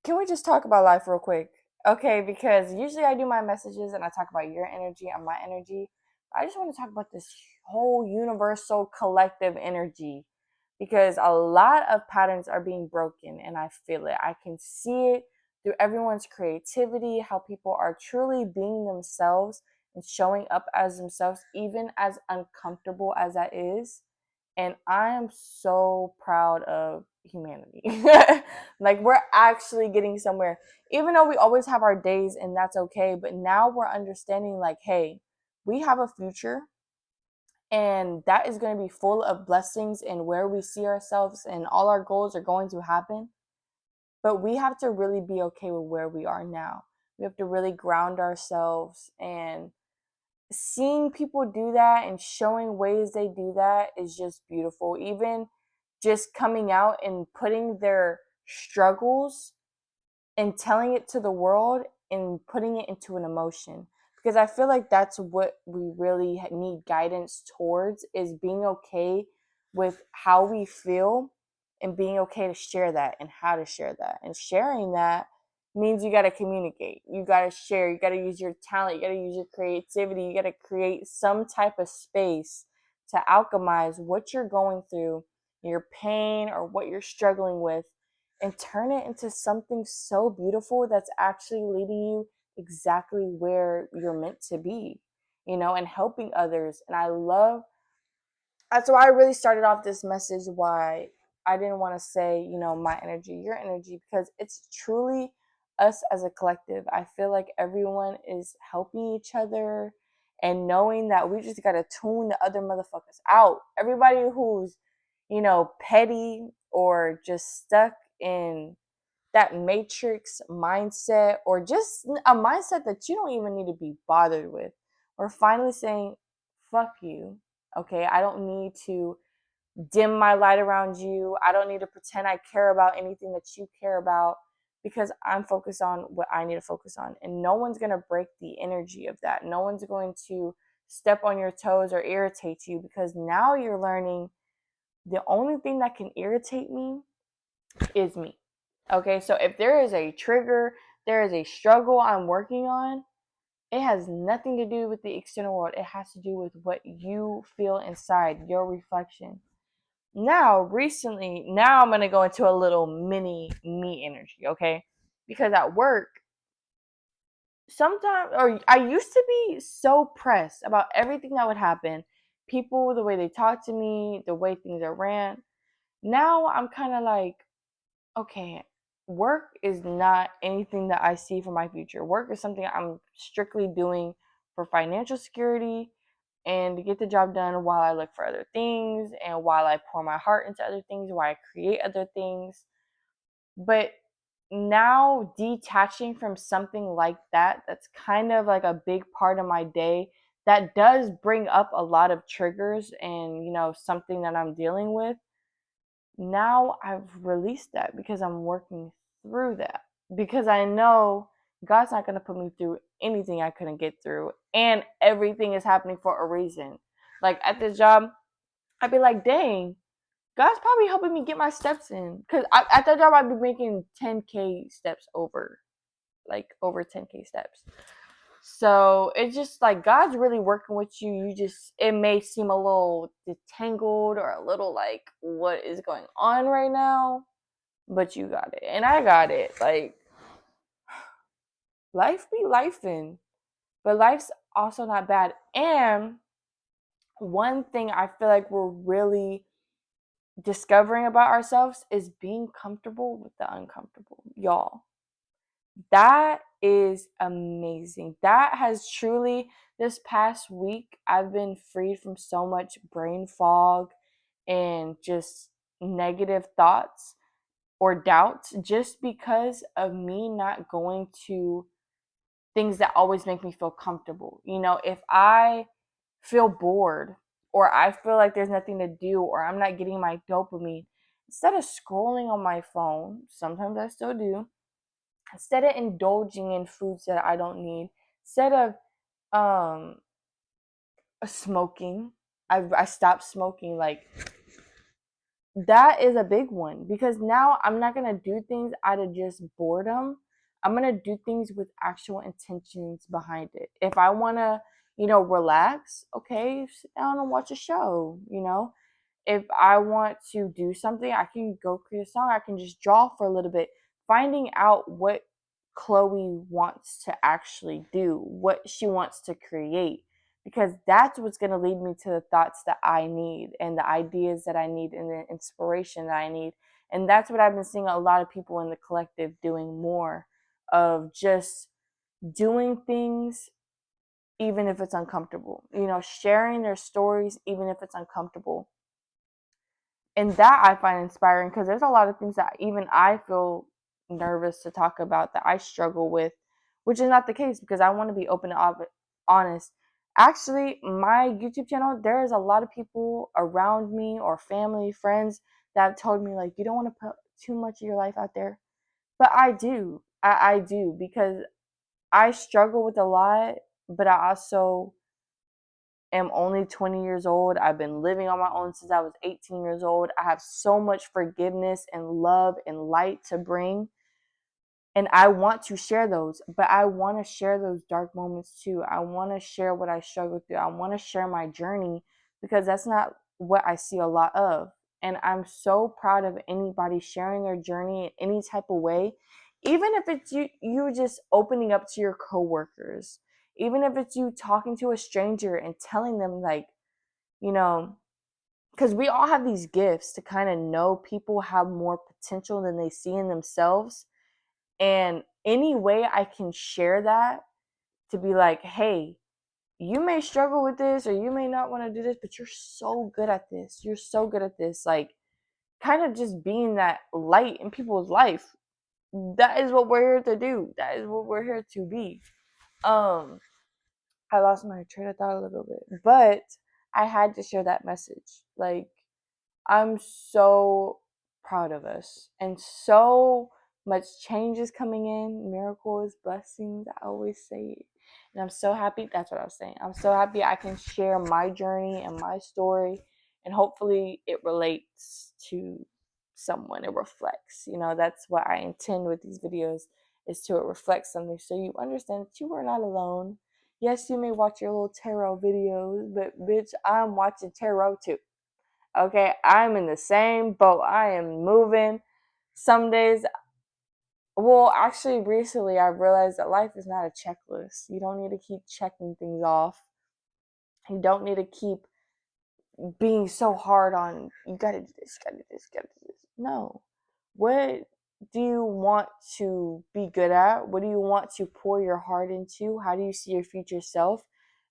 can we just talk about life real quick? Okay, because usually I do my messages and I talk about your energy and my energy. I just want to talk about this whole universal collective energy because a lot of patterns are being broken and I feel it. I can see it through everyone's creativity, how people are truly being themselves and showing up as themselves, even as uncomfortable as that is. And I am so proud of humanity. Like, we're actually getting somewhere, even though we always have our days, and that's okay. But now we're understanding, like, hey, we have a future, and that is going to be full of blessings and where we see ourselves, and all our goals are going to happen. But we have to really be okay with where we are now. We have to really ground ourselves, and seeing people do that and showing ways they do that is just beautiful. Even just coming out and putting their struggles and telling it to the world and putting it into an emotion, because I feel like that's what we really need guidance towards, is being okay with how we feel and being okay to share that and how to share that. And sharing that means you got to communicate, you got to share, you got to use your talent, you got to use your creativity, you got to create some type of space to alchemize what you're going through, your pain, or what you're struggling with, and turn it into something so beautiful that's actually leading you exactly where you're meant to be, and helping others. And that's why I really started off this message, why I didn't want to say, my energy, your energy, because it's truly us as a collective. I feel like everyone is helping each other and knowing that we just got to tune the other motherfuckers out. Everybody who's, petty or just stuck in that matrix mindset, or just a mindset that you don't even need to be bothered with. We're finally saying, fuck you. Okay, I don't need to dim my light around you. I don't need to pretend I care about anything that you care about, because I'm focused on what I need to focus on. And no one's going to break the energy of that. No one's going to step on your toes or irritate you, because now you're learning the only thing that can irritate me is me. Okay, so if there is a trigger, there is a struggle I'm working on, it has nothing to do with the external world. It has to do with what you feel inside, your reflection. Now I'm going to go into a little mini me energy, okay? Because at work, sometimes, or I used to be so pressed about everything that would happen. People, the way they talk to me, the way things are ran. Now I'm kind of like, okay, work is not anything that I see for my future. Work is something I'm strictly doing for financial security and to get the job done, while I look for other things and while I pour my heart into other things, while I create other things. But now, detaching from something like that, that's kind of like a big part of my day, that does bring up a lot of triggers and, something that I'm dealing with. Now I've released that because I'm working through that. Because I know God's not going to put me through anything I couldn't get through. And everything is happening for a reason. Like at this job, I'd be like, dang, God's probably helping me get my steps in. Because at that job, I'd be making 10K steps over. Like over 10K steps. So it's just like God's really working with you. It may seem a little detangled or a little like, what is going on right now? But you got it. And I got it. Like, life be lifing. But life's also not bad. And one thing I feel like we're really discovering about ourselves is being comfortable with the uncomfortable. Y'all, that is amazing. That has truly, this past week, I've been freed from so much brain fog and just negative thoughts or doubts, just because of me not going to things that always make me feel comfortable. If I feel bored, or I feel like there's nothing to do, or I'm not getting my dopamine, instead of scrolling on my phone, sometimes I still do, instead of indulging in foods that I don't need, instead of um smoking, I stopped smoking like that is a big one, because now I'm not going to do things out of just boredom. I'm going to do things with actual intentions behind it. If I want to, relax, okay, sit down and watch a show. If I want to do something, I can go create a song. I can just draw for a little bit, finding out what Chloe wants to actually do, what she wants to create, because that's what's going to lead me to the thoughts that I need and the ideas that I need and the inspiration that I need. And that's what I've been seeing a lot of people in the collective doing more of, just doing things even if it's uncomfortable, sharing their stories even if it's uncomfortable. And that I find inspiring, because there's a lot of things that even I feel nervous to talk about, that I struggle with, which is not the case, because I want to be open and honest. Actually, my YouTube channel, there is a lot of people around me or family, friends, that have told me, like, you don't want to put too much of your life out there. But I do. I do, because I struggle with a lot, but I also am only 20 years old. I've been living on my own since I was 18 years old. I have so much forgiveness and love and light to bring. And I want to share those, but I want to share those dark moments too. I want to share what I struggle through. I want to share my journey, because that's not what I see a lot of. And I'm so proud of anybody sharing their journey in any type of way, even if it's you just opening up to your coworkers, even if it's you talking to a stranger and telling them, like, you know, because we all have these gifts to kind of know people have more potential than they see in themselves. And any way I can share that, to be like, hey, you may struggle with this or you may not want to do this, but you're so good at this. You're so good at this. Like, kind of just being that light in people's life. That is what we're here to do. That is what we're here to be. I lost my train of thought a little bit, but I had to share that message. Like, I'm so proud of us, and so much change is coming in, miracles, blessings. I always say it. And I'm so happy. That's what I was saying. I'm so happy I can share my journey and my story, and hopefully it relates to someone. It reflects. That's what I intend with these videos, is to reflect something, so you understand that you are not alone. Yes, you may watch your little tarot videos, but bitch, I'm watching tarot too. Okay, I'm in the same boat. I am moving. Some days, well, actually, recently I've realized that life is not a checklist. You don't need to keep checking things off. You don't need to keep being so hard on, you gotta do this, gotta do this, gotta do this. No. What do you want to be good at? What do you want to pour your heart into? How do you see your future self?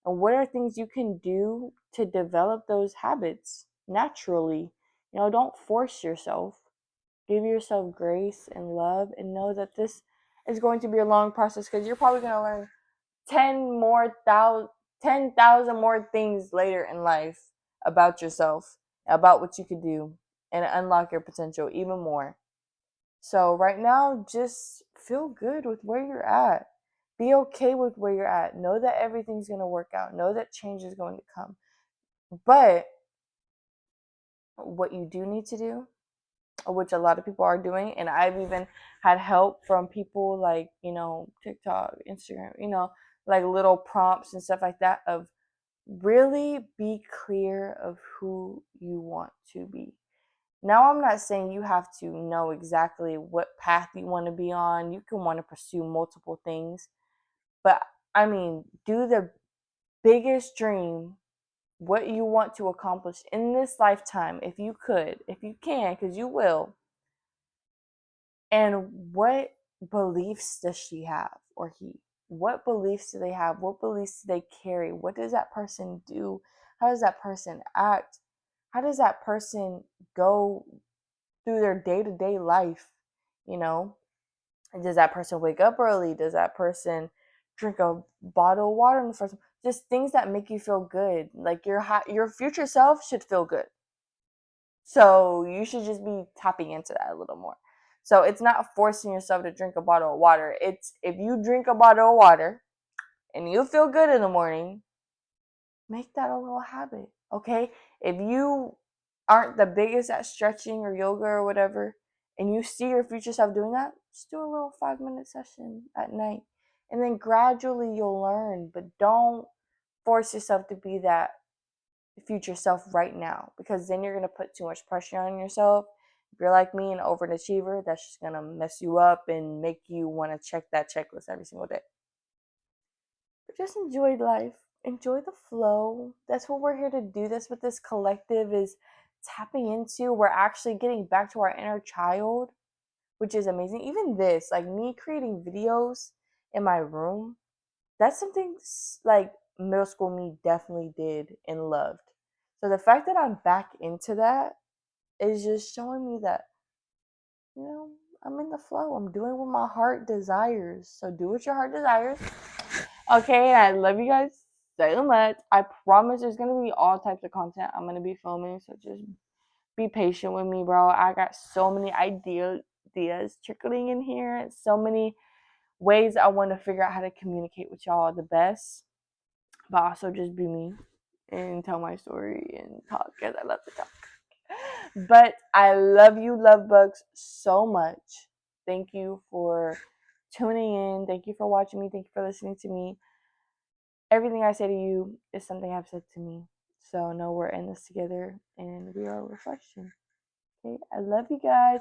And what are things you can do to develop those habits naturally? Don't force yourself. Give yourself grace and love, and know that this is going to be a long process, because you're probably going to learn 10,000 more things later in life about yourself, about what you could do, and unlock your potential even more. So right now, just feel good with where you're at. Be okay with where you're at. Know that everything's going to work out. Know that change is going to come. But what you do need to do, which a lot of people are doing, and I've even had help from people like, TikTok, Instagram, like little prompts and stuff like that, of really be clear of who you want to be. Now, I'm not saying you have to know exactly what path you want to be on. You can want to pursue multiple things, but I mean, do the biggest dream, what you want to accomplish in this lifetime, if you could, if you can, because you will. And what beliefs does she have, or he? What beliefs do they have? What beliefs do they carry? What does that person do? How does that person act? How does that person go through their day-to-day life? You know, does that person wake up early? Does that person drink a bottle of water in the first? Just things that make you feel good. Like your future self should feel good. So you should just be tapping into that a little more. So it's not forcing yourself to drink a bottle of water. It's, if you drink a bottle of water and you feel good in the morning, make that a little habit. Okay? If you aren't the biggest at stretching or yoga or whatever, and you see your future self doing that, just do a little 5-minute session at night. And then gradually you'll learn, but don't force yourself to be that future self right now, because then you're going to put too much pressure on yourself. If you're like me, an overachiever, that's just going to mess you up and make you want to check that checklist every single day. But just enjoy life. Enjoy the flow. That's what we're here to do. That's what this collective is tapping into. We're actually getting back to our inner child, which is amazing. Even this, like me creating videos in my room, that's something like middle school me definitely did and loved. So the fact that I'm back into that is just showing me that, you know, I'm in the flow. I'm doing what my heart desires. So do what your heart desires. Okay, I love you guys so much. I promise there's gonna be all types of content I'm gonna be filming, so just be patient with me, bro. I got so many ideas trickling in here. So many ways I want to figure out how to communicate with y'all the best, but also just be me and tell my story and talk, because I love to talk. But I love you, love bugs, so much. Thank you for tuning in. Thank you for watching me. Thank you for listening to me. Everything I say to you is something I've said to me. So know we're in this together and we are a reflection. Okay, I love you guys.